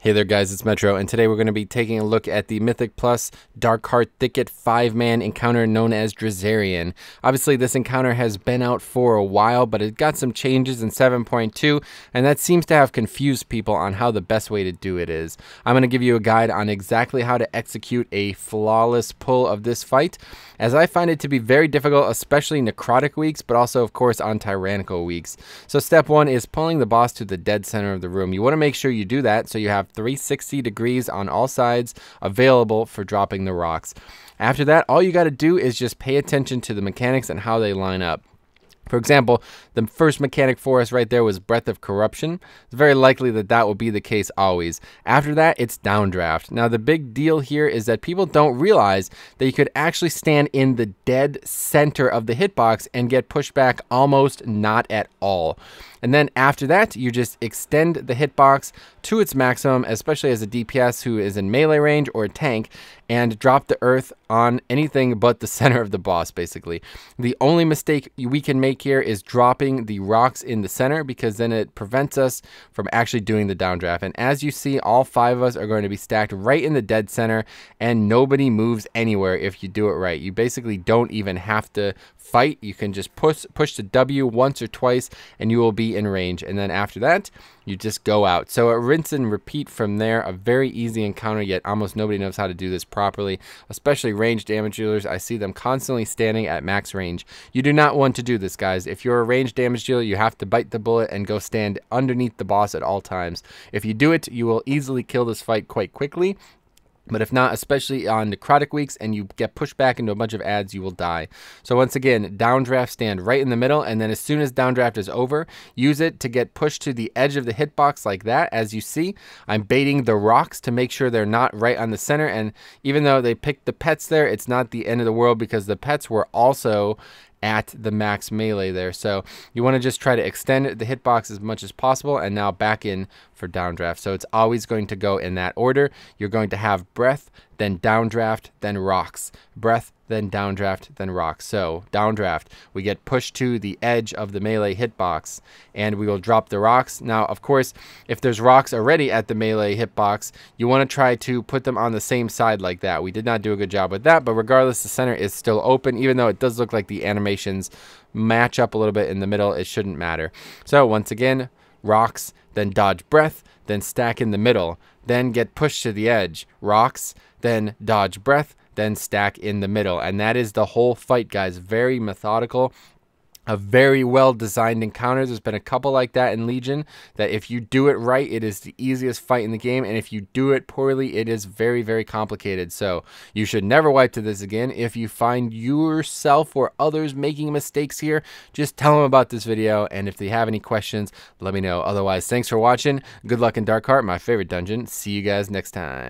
Hey there guys, it's Metro, and today we're going to be taking a look at the Mythic Plus Darkheart Thicket 5-man encounter known as Dresaron. Obviously this encounter has been out for a while, but it got some changes in 7.2, and that seems to have confused people on how the best way to do it is. I'm going to give you a guide on exactly how to execute a flawless pull of this fight, as I find it to be very difficult, especially necrotic weeks, but also of course on tyrannical weeks. So step 1 is pulling the boss to the dead center of the room. You want to make sure you do that so you have 360 degrees on all sides available for dropping the rocks. After that, all you got to do is just pay attention to the mechanics and how they line up. For example, the first mechanic for us right there was Breath of Corruption. It's very likely that that will be the case always. After that, it's downdraft. Now, the big deal here is that people don't realize that you could actually stand in the dead center of the hitbox and get pushed back almost not at all. And then after that, you just extend the hitbox to its maximum, especially as a DPS who is in melee range or a tank, and drop the earth on anything but the center of the boss, basically. The only mistake we can make here is dropping the rocks in the center, because then it prevents us from actually doing the downdraft. And as you see, all 5 of us are going to be stacked right in the dead center, and nobody moves anywhere if you do it right. You basically don't even have to fight. You can just push the W once or twice, and you will be in range. And then after that, you just go out. So a rinse and repeat from there. A very easy encounter, yet almost nobody knows how to do this properly, especially ranged damage dealers. I see them constantly standing at max range. You do not want to do this, guys. If you're a ranged damage dealer, you have to bite the bullet and go stand underneath the boss at all times. If you do it, you will easily kill this fight quite quickly. But if not, especially on necrotic weeks and you get pushed back into a bunch of adds, you will die. So once again, downdraft, stand right in the middle, and then as soon as downdraft is over, use it to get pushed to the edge of the hitbox like that. As you see, I'm baiting the rocks to make sure they're not right on the center, and even though they picked the pets there, it's not the end of the world because the pets were also at the max melee there. So you want to just try to extend the hitbox as much as possible, and now back in for downdraft. So it's always going to go in that order. You're going to have breath, then downdraft, then rocks. Breath, then downdraft, then rocks. So downdraft, we get pushed to the edge of the melee hitbox, and we will drop the rocks. Now, of course, if there's rocks already at the melee hitbox, you want to try to put them on the same side like that. We did not do a good job with that, but regardless, the center is still open. Even though it does look like the animations match up a little bit in the middle, it shouldn't matter. So once again, rocks, then dodge breath, then stack in the middle, then get pushed to the edge, rocks, then dodge breath, then stack in the middle. And that is the whole fight, guys. Very methodical. A very well designed encounter. There's been a couple like that in Legion, that if you do it right, it is the easiest fight in the game, and if you do it poorly, it is very, very complicated. So you should never wipe to this again. If you find yourself or others making mistakes here, just tell them about this video, and if they have any questions, let me know. Otherwise, thanks for watching. Good luck in Darkheart, my favorite dungeon. See you guys next time.